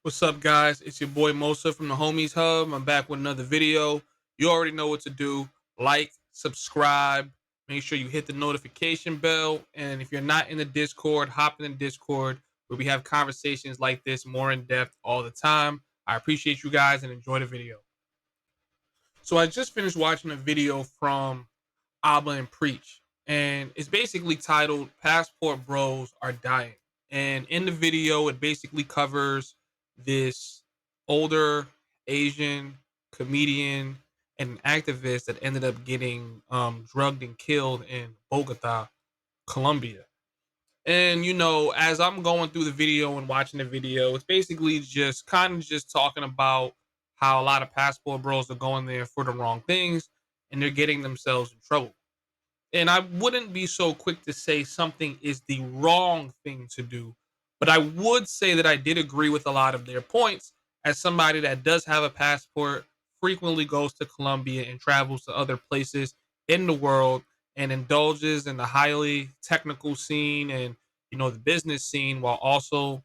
What's up, guys? It's your boy Mosa from the Homies Hub. I'm back with another video. You already know what to do. Like, subscribe, make sure you hit the notification bell. And if you're not in the Discord, hop in the Discord where we have conversations like this more in depth all the time. I appreciate you guys and enjoy the video. So I just finished watching a video from Abba and Preach, and it's basically titled Passport Bros Are Dying. And in the video, it basically covers this older Asian comedian and an activist that ended up getting drugged and killed in Bogota, Colombia. And as I'm going through the video and watching the video, it's basically just kind of just talking about how a lot of passport bros are going there for the wrong things and they're getting themselves in trouble. And I wouldn't be so quick to say something is the wrong thing to do, but I would say that I did agree with a lot of their points as somebody that does have a passport, frequently goes to Colombia and travels to other places in the world and indulges in the highly technical scene and the business scene while also,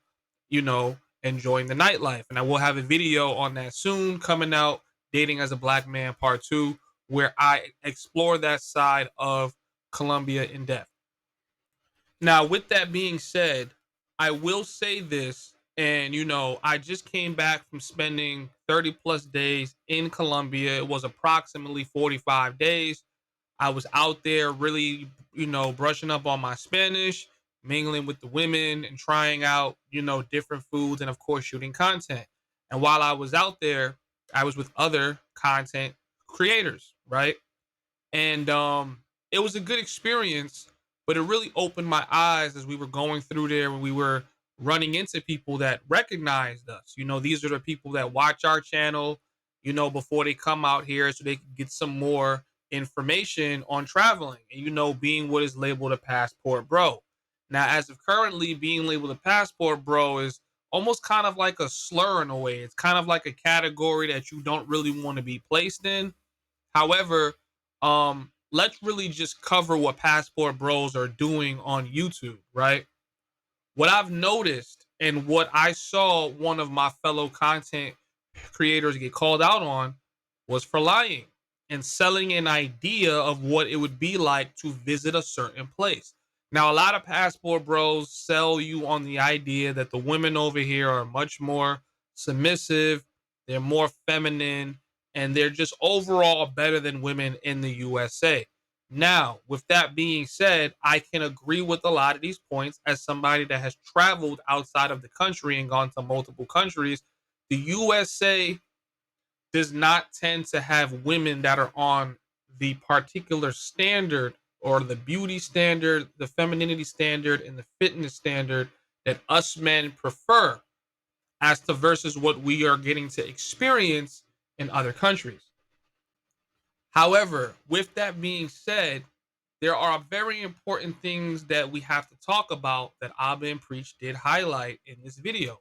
enjoying the nightlife. And I will have a video on that soon coming out, Dating as a Black Man Part 2, where I explore that side of Colombia in depth. Now, with that being said, I will say this, and I just came back from spending 30 plus days in Colombia. It was approximately 45 days. I was out there really, brushing up on my Spanish, mingling with the women, and trying out, different foods, and of course, shooting content. And while I was out there, I was with other content creators, right? And it was a good experience, but it really opened my eyes as we were going through there when we were running into people that recognized us. These are the people that watch our channel, before they come out here so they can get some more information on traveling and being what is labeled a passport bro. Now, as of currently, being labeled a passport bro is almost kind of like a slur in a way. It's kind of like a category that you don't really want to be placed in. However, let's really just cover what passport bros are doing on YouTube, right? What I've noticed and what I saw one of my fellow content creators get called out on was for lying and selling an idea of what it would be like to visit a certain place. Now, a lot of passport bros sell you on the idea that the women over here are much more submissive, they're more feminine, and they're just overall better than women in the USA. Now, with that being said, I can agree with a lot of these points as somebody that has traveled outside of the country and gone to multiple countries. The USA does not tend to have women that are on the particular standard or the beauty standard, the femininity standard, and the fitness standard that us men prefer as to versus what we are getting to experience in other countries. However, with that being said, there are very important things that we have to talk about that Abba and Preach did highlight in this video.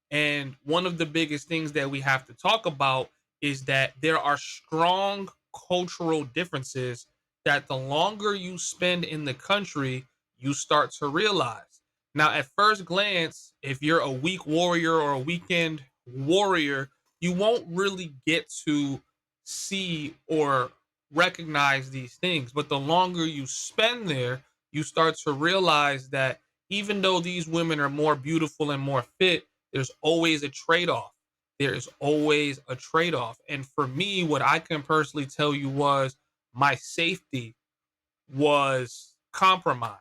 And one of the biggest things that we have to talk about is that there are strong cultural differences that the longer you spend in the country, you start to realize. Now, at first glance, if you're a week warrior or a weekend warrior, you won't really get to see or recognize these things. But the longer you spend there, you start to realize that even though these women are more beautiful and more fit, there's always a trade off. There is always a trade off. And for me, what I can personally tell you was my safety was compromised.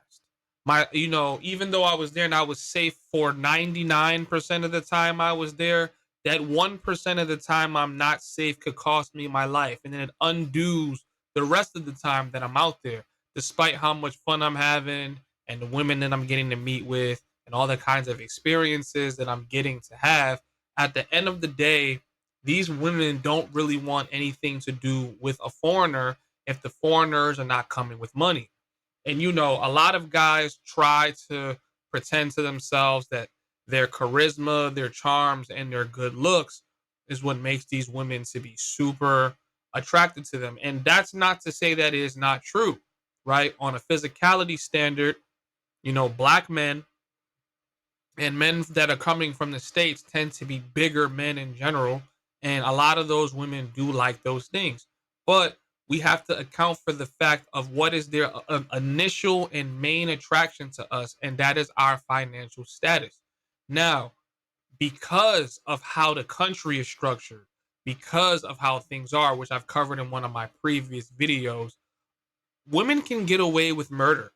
Even though I was there and I was safe for 99% of the time I was there, that 1% of the time I'm not safe could cost me my life. And then it undoes the rest of the time that I'm out there, despite how much fun I'm having and the women that I'm getting to meet with and all the kinds of experiences that I'm getting to have. At the end of the day, these women don't really want anything to do with a foreigner if the foreigners are not coming with money. And a lot of guys try to pretend to themselves that their charisma, their charms, and their good looks is what makes these women to be super attracted to them. And that's not to say that it is not true, right? On a physicality standard, black men And men that are coming from the States tend to be bigger men in general. And a lot of those women do like those things. But we have to account for the fact of what is their initial and main attraction to us, and that is our financial status. Now, because of how the country is structured, because of how things are, which I've covered in one of my previous videos, women can get away with murder.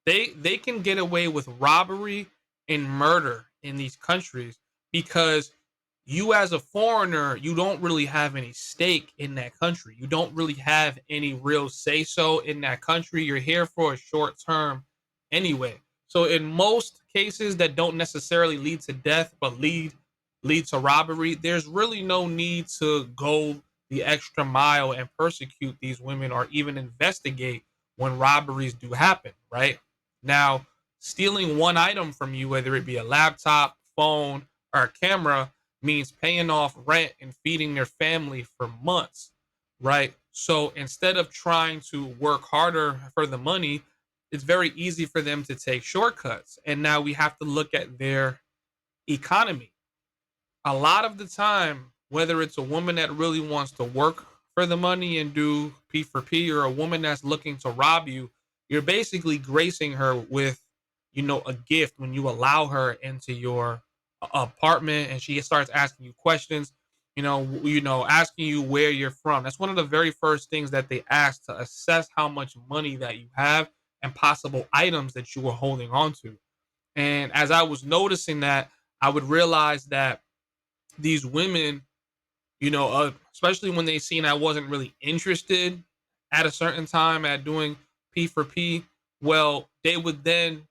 They can get away with robbery and murder in these countries because you as a foreigner, you don't really have any stake in that country. You don't really have any real say so in that country. You're here for a short term anyway. So in most cases that don't necessarily lead to death but lead to robbery, there's really no need to go the extra mile and persecute these women or even investigate when robberies do happen, right? Now, stealing one item from you, whether it be a laptop, phone, or a camera, means paying off rent and feeding their family for months, right? So instead of trying to work harder for the money, it's very easy for them to take shortcuts. And now we have to look at their economy. A lot of the time, whether it's a woman that really wants to work for the money and do P for P, or a woman that's looking to rob you, you're basically gracing her with, a gift when you allow her into your apartment and she starts asking you questions, asking you where you're from. That's one of the very first things that they ask to assess how much money that you have and possible items that you were holding on to. And as I was noticing that, I would realize that these women, especially when they seen I wasn't really interested at a certain time at doing P for P, well, they would then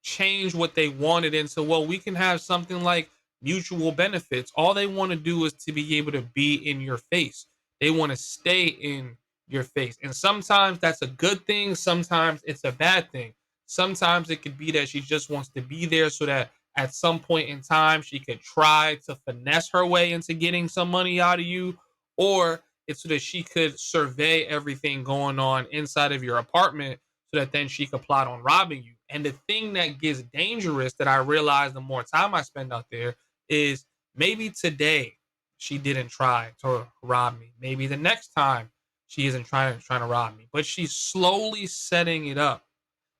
change what they wanted into, well, we can have something like mutual benefits. All they want to do is to be able to be in your face. They want to stay in your face. And sometimes that's a good thing. Sometimes it's a bad thing. Sometimes it could be that she just wants to be there so that at some point in time she could try to finesse her way into getting some money out of you, or it's so that she could survey everything going on inside of your apartment so that then she could plot on robbing you. And the thing that gets dangerous that I realize the more time I spend out there is maybe today she didn't try to rob me. Maybe the next time she isn't trying to rob me, but she's slowly setting it up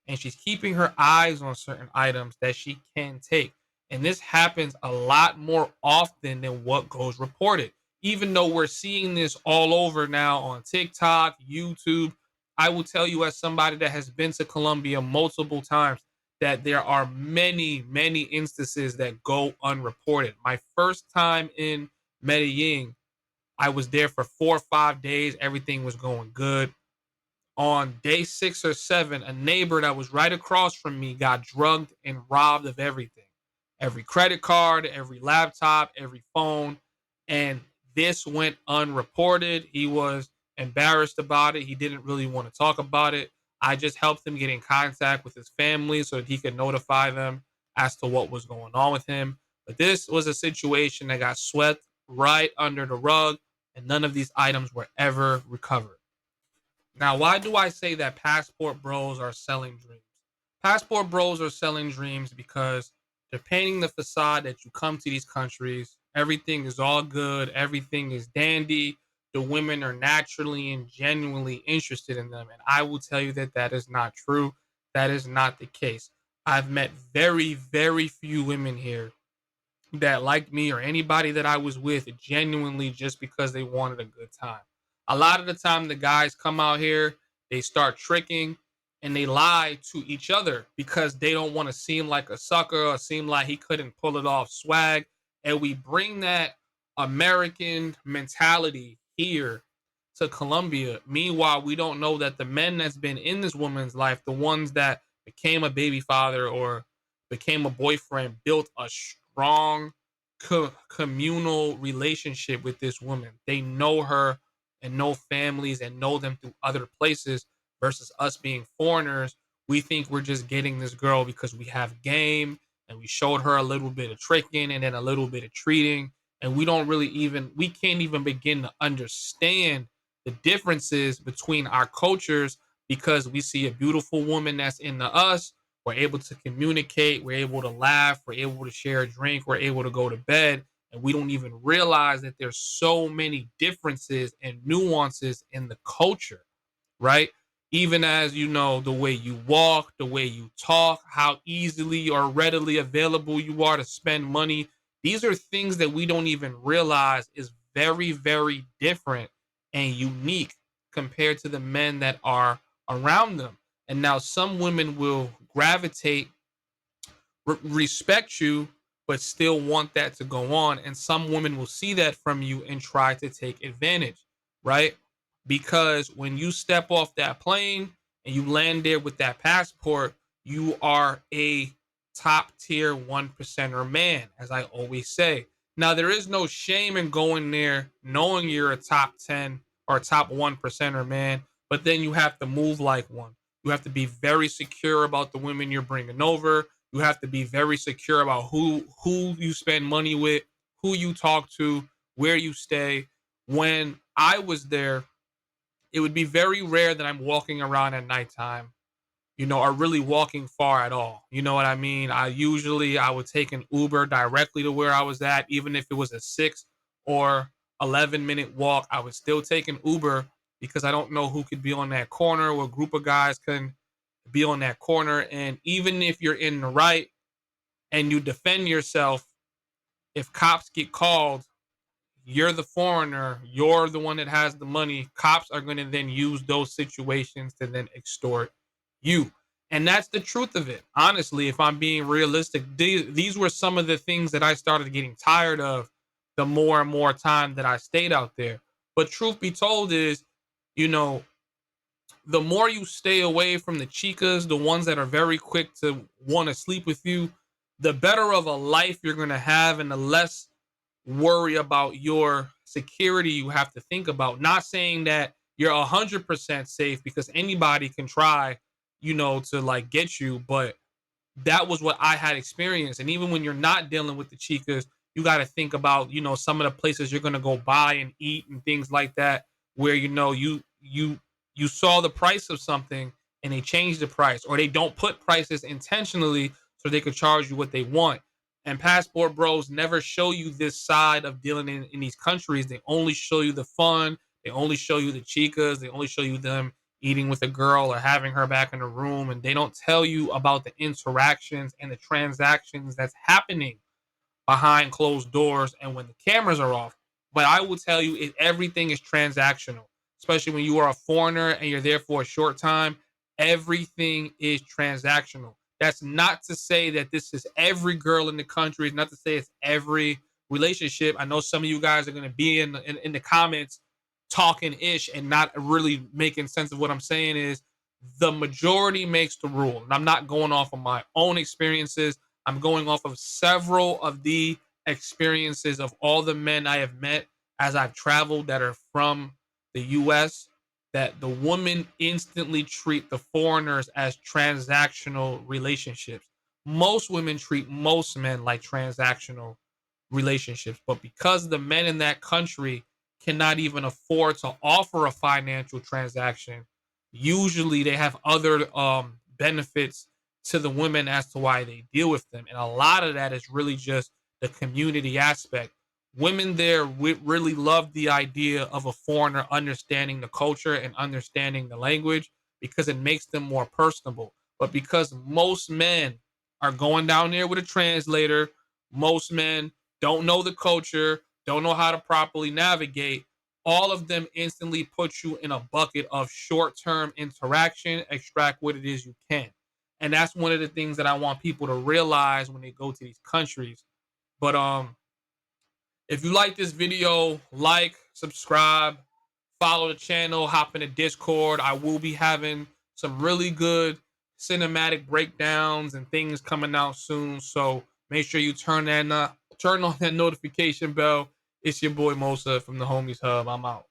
and she's keeping her eyes on certain items that she can take. And this happens a lot more often than what goes reported. Even though we're seeing this all over now on TikTok, YouTube, I will tell you, as somebody that has been to Colombia multiple times, that there are many, many instances that go unreported. My first time in Medellin, I was there for 4 or 5 days. Everything was going good. On day 6 or 7, a neighbor that was right across from me got drugged and robbed of everything, every credit card, every laptop, every phone. And this went unreported. He was embarrassed about it. He didn't really want to talk about it. I just helped him get in contact with his family so that he could notify them as to what was going on with him. But this was a situation that got swept right under the rug, and none of these items were ever recovered. Now, why do I say that passport bros are selling dreams? Passport bros are selling dreams because they're painting the facade that you come to these countries, everything is all good, everything is dandy. The women are naturally and genuinely interested in them. And I will tell you that that is not true. That is not the case. I've met very, very few women here that liked me or anybody that I was with genuinely just because they wanted a good time. A lot of the time, the guys come out here, they start tricking, and they lie to each other because they don't want to seem like a sucker or seem like he couldn't pull it off swag. And we bring that American mentality here to Colombia. Meanwhile, we don't know that the men that's been in this woman's life, the ones that became a baby father or became a boyfriend, built a strong communal relationship with this woman. They know her and know families and know them through other places versus us being foreigners. We think we're just getting this girl because we have game and we showed her a little bit of tricking and then a little bit of treating. And we don't really even, we can't even begin to understand the differences between our cultures because we see a beautiful woman that's into us. We're able to communicate. We're able to laugh. We're able to share a drink. We're able to go to bed. And we don't even realize that there's so many differences and nuances in the culture, right? Even as you know, the way you walk, the way you talk, how easily or readily available you are to spend money. These are things that we don't even realize is very, very different and unique compared to the men that are around them. And now some women will gravitate, respect you, but still want that to go on. And some women will see that from you and try to take advantage, right? Because when you step off that plane and you land there with that passport, you are a top tier 1%er man, as I always say. Now, there is no shame in going there knowing you're a top 10 or top 1%er man, but then you have to move like one. You have to be very secure about the women you're bringing over. You have to be very secure about who you spend money with, who you talk to, where you stay. When I was there, it would be very rare that I'm walking around at nighttime, or really walking far at all. You know what I mean? I would take an Uber directly to where I was at, even if it was a 6 or 11 minute walk. I would still take an Uber because I don't know who could be on that corner. What group of guys can be on that corner? And even if you're in the right and you defend yourself, if cops get called, you're the foreigner, you're the one that has the money. Cops are going to then use those situations to then extort you. And that's the truth of it. Honestly, if I'm being realistic, these were some of the things that I started getting tired of the more and more time that I stayed out there. But truth be told is, you know, the more you stay away from the chicas, the ones that are very quick to want to sleep with you, the better of a life you're going to have and the less worry about your security you have to think about. Not saying that you're 100% safe because anybody can try, to like get you, but that was what I had experienced. And even when you're not dealing with the chicas, you got to think about, some of the places you're going to go buy and eat and things like that, where, you saw the price of something and they change the price, or they don't put prices intentionally so they could charge you what they want. And passport bros never show you this side of dealing in these countries. They only show you the fun. They only show you the chicas. They only show you them eating with a girl or having her back in the room. And they don't tell you about the interactions and the transactions that's happening behind closed doors and when the cameras are off. But I will tell you, everything is transactional, especially when you are a foreigner and you're there for a short time. Everything is transactional. That's not to say that this is every girl in the country. It's not to say it's every relationship. I know some of you guys are going to be in the comments talking ish and not really making sense of what I'm saying. Is the majority makes the rule. And I'm not going off of my own experiences. I'm going off of several of the experiences of all the men I have met as I've traveled that are from the US, that the women instantly treat the foreigners as transactional relationships. Most women treat most men like transactional relationships, but because the men in that country cannot even afford to offer a financial transaction, usually they have other benefits to the women as to why they deal with them. And a lot of that is really just the community aspect. Women there really love the idea of a foreigner understanding the culture and understanding the language because it makes them more personable. But because most men are going down there with a translator, most men don't know the culture, don't know how to properly navigate, all of them instantly put you in a bucket of short-term interaction, extract what it is you can. And that's one of the things that I want people to realize when they go to these countries. But if you like this video, like, subscribe, follow the channel, hop in the Discord. I will be having some really good cinematic breakdowns and things coming out soon. So make sure you turn on that notification bell. It's your boy Mosa from the Homies Hub. I'm out.